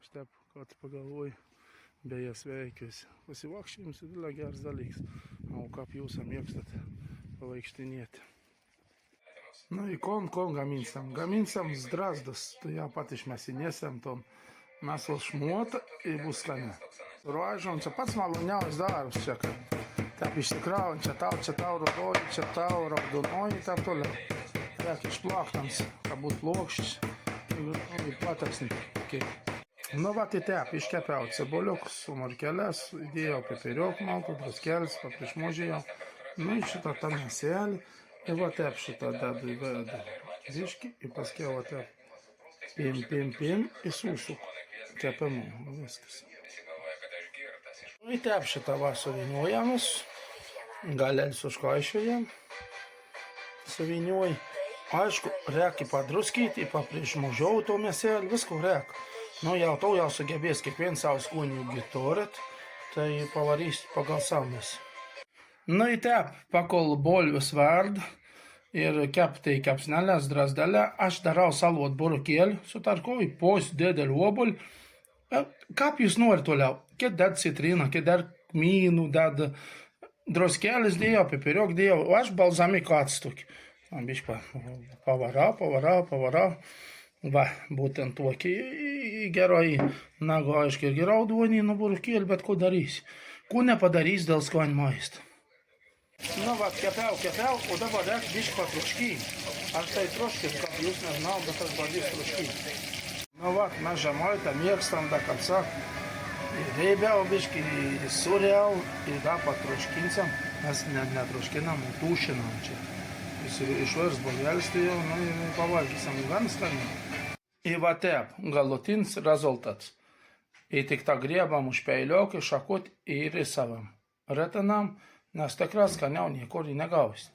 Štep, ko tu pagalvoji, bija sveikies. Pasivakšķījums ir geras dalīgs. Kā jūs mėgstat pavaikštiniet. Nu i kon gaminsam zdrazdas. Tu jā patiši mēs nesam tom mēsl šmota i būs skaņa. Roža un čia pats maloniaujas darbs čia, kad taip išsikrauj, čia tau rudoji, čia tau raudonoji, tā toliau. Rēk išplaktams, kā būt plokšķis ir pateksnīgi. Nu, vat į tep, iškepiau cebuliukus su morkeles, įdėjau pipiriok maltų, druskelis, paprišmužėjau. Nu, į šitą tą mėselį. Ir va tep šitą dedu į vedą viškį ir paskui va tep pim į susuku. Kepimu, viskas. Nu, į tep šitą va suviniuojamus. Galėlis užkaišėjam. Suviniuoj. Aišku, rēk į padruskīt, į paprišmužiau to mėselį, visko rēk. Nu, jau sugebės kiekvien savu skoniu turēt, tai pavarīs pagal savus. Nu, į tep pakol bolvius vārdu ir kepti į kepsnelės, drasdelę. Aš darau salot burukėlį, sutarkoju postu dēdeļu obuļu. Kaip jūs nori toliau? Kiek dēd citrīna, kiek dēd kmīnu, dēd druskelis dėjau, pipiriok dėjau. Aš balzamiku atstuki. Bišķi pavarau. Va, būtent tokį gerai, nagu aiškiai irgi raudonį nu burukėlį, bet ko darysi? Ko nepadarys dėl skanių maistą? Nu, va, kepiau, o dabar rēk bišķi patruškīt. Ar tai troškit, kaip jūs nežinau, bet aš bandys truškīt. Nu, va, mes žemaitą mėgstam, da, kad sak, reibiau bišķi, suriau ir da patruškinsam. Mes netruškinam, tūšinam čia. Išvars bogelis, tai jau, nu, ir pavalgysam gan skaniai. I va tep, galutinis rezultats. I tik tā griebam uz peļoki, šakot ir savam. Retanam, nes tikrai skaniau niekur negausit.